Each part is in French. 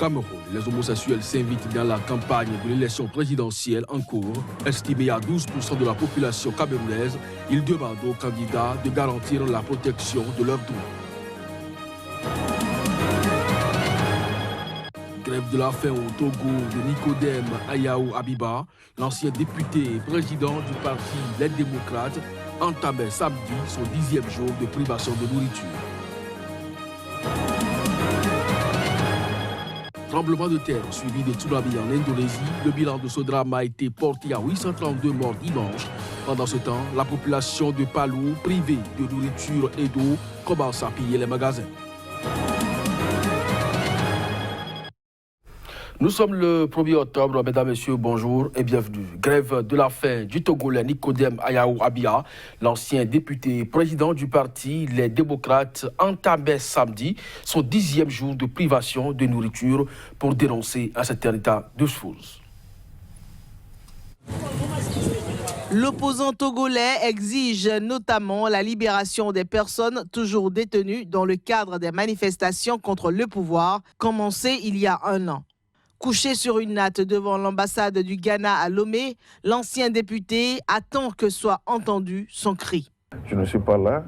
Cameroun, les homosexuels s'invitent dans la campagne de l'élection présidentielle en cours. Estimés à 12% de la population camerounaise, ils demandent aux candidats de garantir la protection de leurs droits. Grève de la faim au Togo de Nicodème Ayaou Abiba, l'ancien député et président du parti Les Démocrates, entamait samedi son 10e jour de privation de nourriture. Tremblement de terre suivi de tsunami en Indonésie, le bilan de ce drame a été porté à 832 morts dimanche. Pendant ce temps, la population de Palu, privée de nourriture et d'eau, commence à piller les magasins. Nous sommes le 1er octobre, mesdames, messieurs, bonjour et bienvenue. Grève de la faim du Togolais Nicodème Ayaou Abia, l'ancien député président du parti Les Démocrates, entamait samedi son 10e jour de privation de nourriture pour dénoncer un certain état de choses. L'opposant togolais exige notamment la libération des personnes toujours détenues dans le cadre des manifestations contre le pouvoir commencées il y a un an. Couché sur une natte devant l'ambassade du Ghana à Lomé, l'ancien député attend que soit entendu son cri. Je ne suis pas là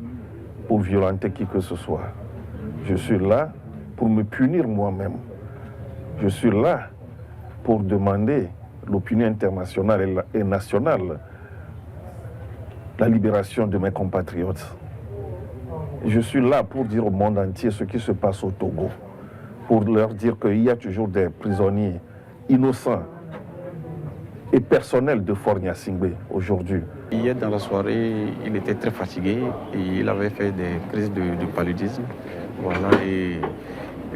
pour violenter qui que ce soit. Je suis là pour me punir moi-même. Je suis là pour demander l'opinion internationale et nationale la libération de mes compatriotes. Je suis là pour dire au monde entier ce qui se passe au Togo, pour leur dire qu'il y a toujours des prisonniers innocents et personnels de Fort Gnassingbé aujourd'hui. Hier dans la soirée, il était très fatigué et il avait fait des crises de paludisme. Voilà, et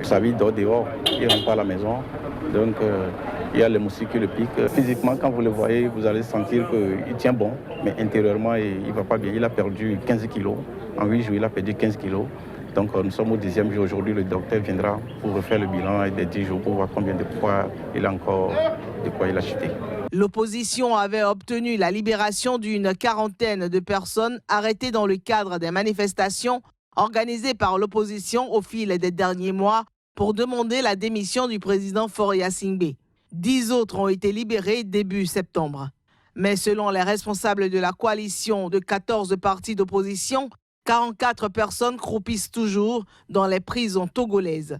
sa vie dort dehors, il ne rentre pas à la maison. Donc il y a les moustiques qui le piquent. Physiquement, quand vous le voyez, vous allez sentir qu'il tient bon, mais intérieurement, il ne va pas bien. Il a perdu 15 kilos. En 8 jours, il a perdu 15 kilos. Donc nous sommes au 10e jour. Aujourd'hui, le docteur viendra pour refaire le bilan des 10 jours pour voir combien de poids il a encore, de quoi il a chuté. L'opposition avait obtenu la libération d'une quarantaine de personnes arrêtées dans le cadre des manifestations organisées par l'opposition au fil des derniers mois pour demander la démission du président Fort Gnassingbé. 10 autres ont été libérés début septembre. Mais selon les responsables de la coalition de 14 partis d'opposition, 44 personnes croupissent toujours dans les prisons togolaises.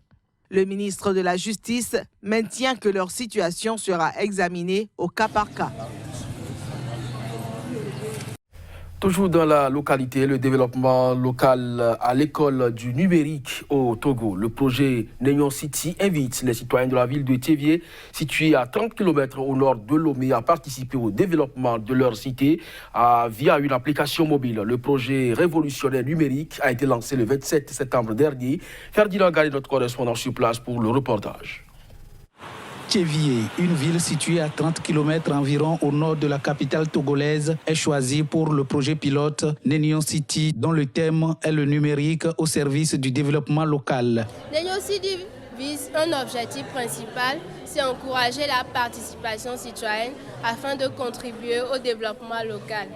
Le ministre de la Justice maintient que leur situation sera examinée au cas par cas. Toujours dans la localité, le développement local à l'école du numérique au Togo. Le projet Néyon City invite les citoyens de la ville de Thévié, située à 30 km au nord de Lomé, à participer au développement de leur cité via une application mobile. Le projet révolutionnaire numérique a été lancé le 27 septembre dernier. Ferdinand Gari, notre correspondant sur place pour le reportage. Thévié, une ville située à 30 km environ au nord de la capitale togolaise, est choisie pour le projet pilote Néyon City, dont le thème est le numérique au service du développement local. Néyon City vise un objectif principal, c'est encourager la participation citoyenne afin de contribuer au développement local.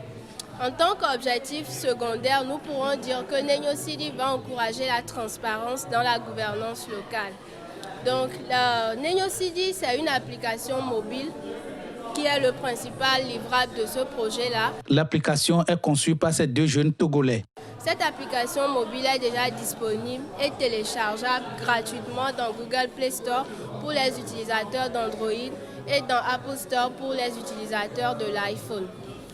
En tant qu'objectif secondaire, nous pourrons dire que Néyon City va encourager la transparence dans la gouvernance locale. Donc, Néyon City, c'est une application mobile qui est le principal livrable de ce projet-là. L'application est conçue par ces deux jeunes Togolais. Cette application mobile est déjà disponible et téléchargeable gratuitement dans Google Play Store pour les utilisateurs d'Android et dans Apple Store pour les utilisateurs de l'iPhone.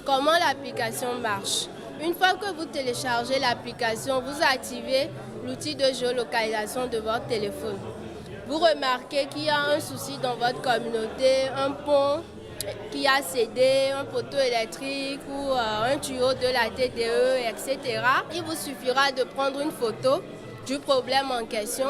Comment l'application marche? Une fois que vous téléchargez l'application, vous activez l'outil de géolocalisation de votre téléphone. Vous remarquez qu'il y a un souci dans votre communauté, un pont qui a cédé, un poteau électrique ou un tuyau de la TDE, etc. Il vous suffira de prendre une photo du problème en question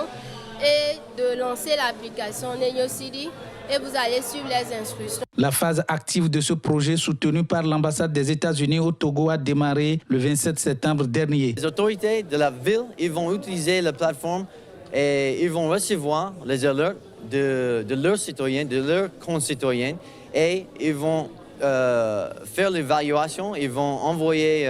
et de lancer l'application Néyon City et vous allez suivre les instructions. La phase active de ce projet soutenu par l'ambassade des États-Unis au Togo a démarré le 27 septembre dernier. Les autorités de la ville ils vont utiliser la plateforme et ils vont recevoir les alertes de leurs citoyens, de leurs concitoyens et ils vont faire l'évaluation, ils vont envoyer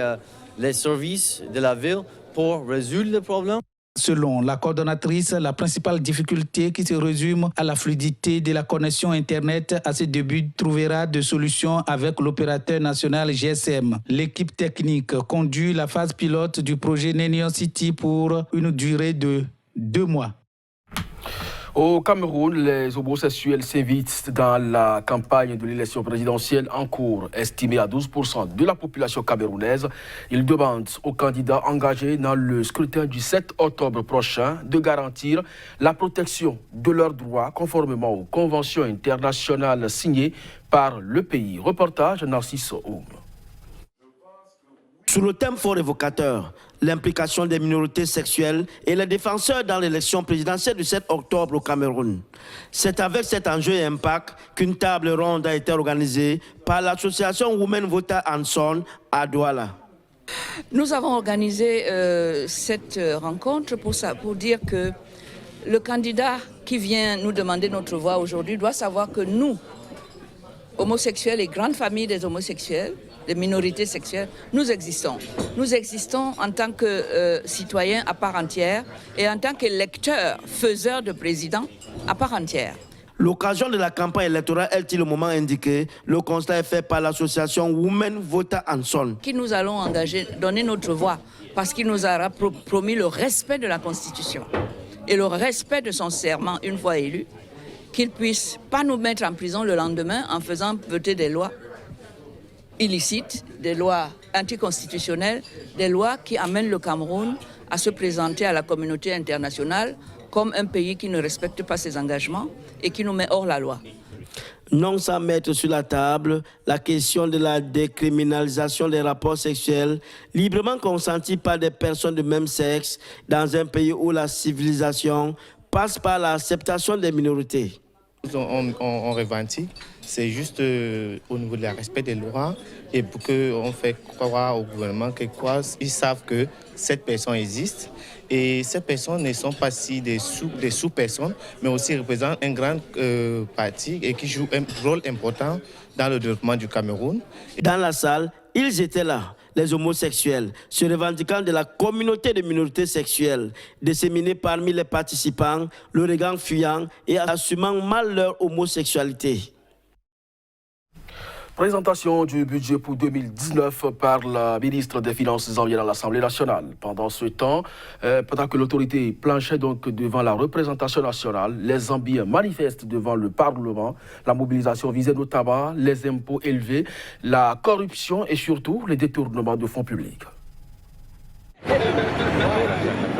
les services de la ville pour résoudre le problème. Selon la coordonnatrice, la principale difficulté qui se résume à la fluidité de la connexion Internet à ses débuts trouvera des solutions avec l'opérateur national GSM. L'équipe technique conduit la phase pilote du projet Nenion City pour une durée de 2 mois. Au Cameroun, les homosexuels s'invitent dans la campagne de l'élection présidentielle en cours, estimée à 12% de la population camerounaise. Ils demandent aux candidats engagés dans le scrutin du 7 octobre prochain de garantir la protection de leurs droits conformément aux conventions internationales signées par le pays. Reportage Narcisse Oum. Sous le thème fort évocateur, l'implication des minorités sexuelles et les défenseurs dans l'élection présidentielle du 7 octobre au Cameroun. C'est avec cet enjeu et impact qu'une table ronde a été organisée par l'association Women Vota and Son à Douala. Nous avons organisé cette rencontre pour dire que le candidat qui vient nous demander notre voix aujourd'hui doit savoir que nous, homosexuels et grandes familles des homosexuels, des minorités sexuelles, nous existons. Nous existons en tant que citoyens à part entière et en tant qu'électeurs, faiseurs de présidents à part entière. L'occasion de la campagne électorale est-il le moment indiqué? Le constat est fait par l'association Women Vota and Son. Qui nous allons engager, donner notre voix, parce qu'il nous aura promis le respect de la Constitution et le respect de son serment une fois élu, qu'il ne puisse pas nous mettre en prison le lendemain en faisant voter des lois illicites, des lois anticonstitutionnelles, des lois qui amènent le Cameroun à se présenter à la communauté internationale comme un pays qui ne respecte pas ses engagements et qui nous met hors la loi. Non sans mettre sur la table la question de la décriminalisation des rapports sexuels librement consentis par des personnes de même sexe dans un pays où la civilisation passe par l'acceptation des minorités. On revendique, c'est juste au niveau du respect des lois et pour qu'on fait croire au gouvernement qu'ils savent que cette personne existe et ces personnes ne sont pas si des sous-personnes, mais aussi représentent un grand parti et qui joue un rôle important dans le développement du Cameroun. Dans la salle, ils étaient là, les homosexuels, se revendiquant de la communauté de minorités sexuelles, disséminés parmi les participants, le regard fuyant et assumant mal leur homosexualité. Présentation du budget pour 2019 par la ministre des Finances zambienne à l'Assemblée nationale. Pendant ce temps, pendant que l'autorité planchait donc devant la représentation nationale, les Zambiens manifestent devant le Parlement. La mobilisation visait notamment les impôts élevés, la corruption et surtout les détournements de fonds publics.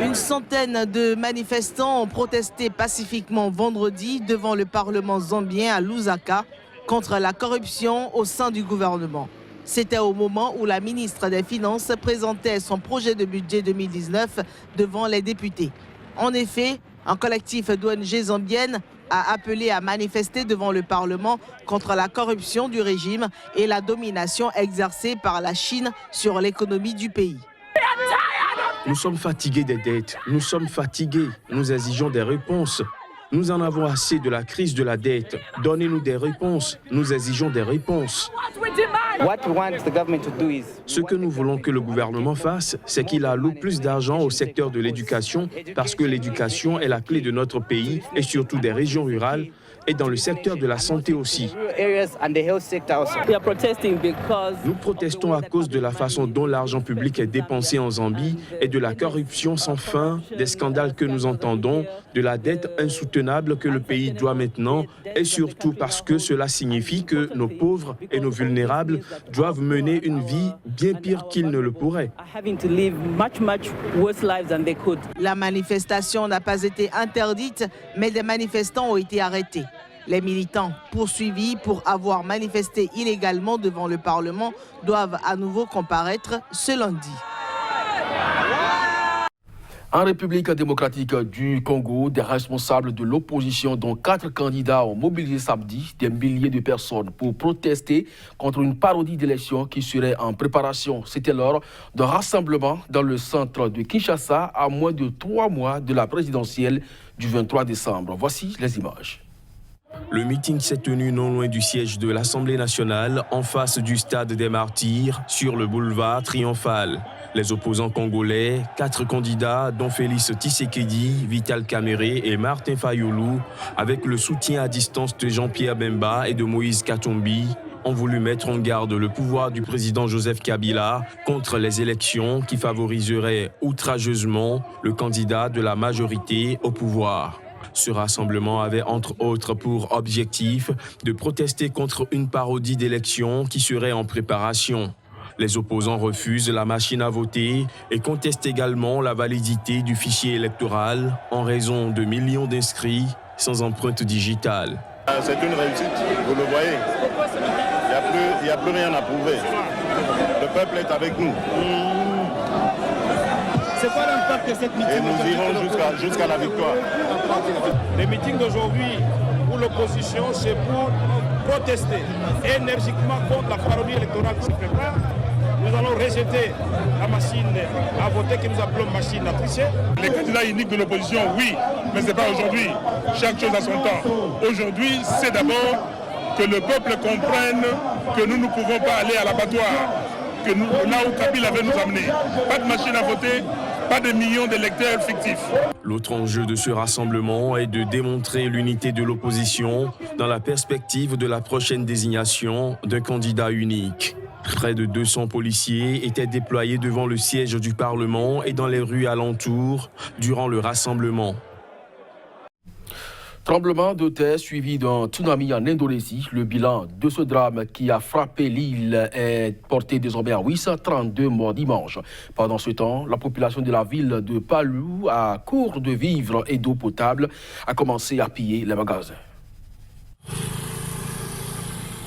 Une centaine de manifestants ont protesté pacifiquement vendredi devant le Parlement zambien à Lusaka contre la corruption au sein du gouvernement. C'était au moment où la ministre des Finances présentait son projet de budget 2019 devant les députés. En effet, un collectif d'ONG zambiennes a appelé à manifester devant le Parlement contre la corruption du régime et la domination exercée par la Chine sur l'économie du pays. Nous sommes fatigués des dettes, nous sommes fatigués, nous exigeons des réponses. Nous en avons assez de la crise de la dette. Donnez-nous des réponses. Nous exigeons des réponses. Ce que nous voulons que le gouvernement fasse, c'est qu'il alloue plus d'argent au secteur de l'éducation, parce que l'éducation est la clé de notre pays et surtout des régions rurales, et dans le secteur de la santé aussi. Nous protestons à cause de la façon dont l'argent public est dépensé en Zambie et de la corruption sans fin, des scandales que nous entendons, de la dette insoutenable que le pays doit maintenant et surtout parce que cela signifie que nos pauvres et nos vulnérables doivent mener une vie bien pire qu'ils ne le pourraient. La manifestation n'a pas été interdite, mais des manifestants ont été arrêtés. Les militants poursuivis pour avoir manifesté illégalement devant le Parlement doivent à nouveau comparaître ce lundi. En République démocratique du Congo, des responsables de l'opposition, dont 4 candidats, ont mobilisé samedi des milliers de personnes pour protester contre une parodie d'élection qui serait en préparation. C'était lors d'un rassemblement dans le centre de Kinshasa à moins de 3 mois de la présidentielle du 23 décembre. Voici les images. Le meeting s'est tenu non loin du siège de l'Assemblée nationale, en face du stade des Martyrs, sur le boulevard Triomphal. Les opposants congolais, 4 candidats, dont Félix Tshisekedi, Vital Kamerhe et Martin Fayulu, avec le soutien à distance de Jean-Pierre Bemba et de Moïse Katumbi, ont voulu mettre en garde le pouvoir du président Joseph Kabila contre les élections qui favoriseraient outrageusement le candidat de la majorité au pouvoir. Ce rassemblement avait entre autres pour objectif de protester contre une parodie d'élection qui serait en préparation. Les opposants refusent la machine à voter et contestent également la validité du fichier électoral en raison de millions d'inscrits sans empreinte digitale. C'est une réussite, vous le voyez. Il n'y a plus rien à prouver. Le peuple est avec nous. C'est quoi l'impact de cette meeting? Et nous irons jusqu'à la victoire. Les meetings d'aujourd'hui pour l'opposition, c'est pour protester énergiquement contre la parodie électorale qui se prépare. Nous allons rejeter la machine à voter que nous appelons machine à tricher. Les candidats uniques de l'opposition, oui, mais ce n'est pas aujourd'hui. Chaque chose a son temps. Aujourd'hui, c'est d'abord que le peuple comprenne que nous ne pouvons pas aller à l'abattoir, que là où Kabila veut nous amener. Pas de machine à voter, pas de millions d'électeurs fictifs. L'autre enjeu de ce rassemblement est de démontrer l'unité de l'opposition dans la perspective de la prochaine désignation d'un candidat unique. Près de 200 policiers étaient déployés devant le siège du Parlement et dans les rues alentours durant le rassemblement. Tremblement de terre suivi d'un tsunami en Indonésie. Le bilan de ce drame qui a frappé l'île est porté désormais à 832 morts dimanche. Pendant ce temps, la population de la ville de Palu, à court de vivres et d'eau potable, a commencé à piller les magasins.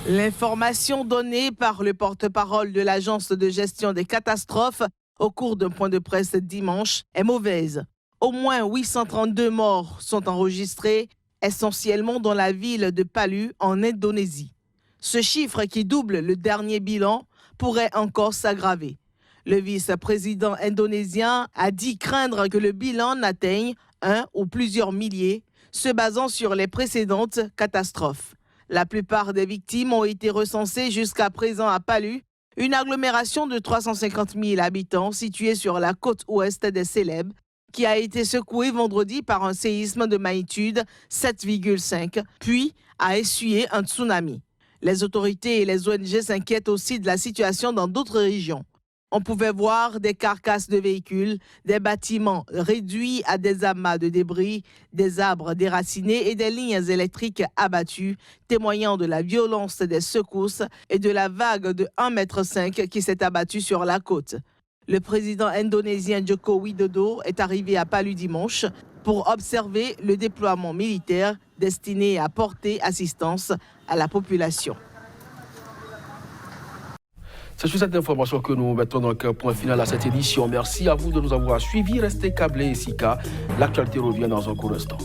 L'information donnée par le porte-parole de l'Agence de gestion des catastrophes au cours d'un point de presse dimanche est mauvaise. Au moins 832 morts sont enregistrés, essentiellement dans la ville de Palu, en Indonésie. Ce chiffre, qui double le dernier bilan, pourrait encore s'aggraver. Le vice-président indonésien a dit craindre que le bilan n'atteigne 1 ou plusieurs milliers, se basant sur les précédentes catastrophes. La plupart des victimes ont été recensées jusqu'à présent à Palu, une agglomération de 350 000 habitants située sur la côte ouest des Célèbes, qui a été secouée vendredi par un séisme de magnitude 7,5, puis a essuyé un tsunami. Les autorités et les ONG s'inquiètent aussi de la situation dans d'autres régions. On pouvait voir des carcasses de véhicules, des bâtiments réduits à des amas de débris, des arbres déracinés et des lignes électriques abattues, témoignant de la violence des secousses et de la vague de 1,5 m qui s'est abattue sur la côte. Le président indonésien Joko Widodo est arrivé à Palu dimanche pour observer le déploiement militaire destiné à porter assistance à la population. C'est sur cette information que nous mettons donc un point final à cette édition. Merci à vous de nous avoir suivis. Restez câblés, Sika. L'actualité revient dans un court instant.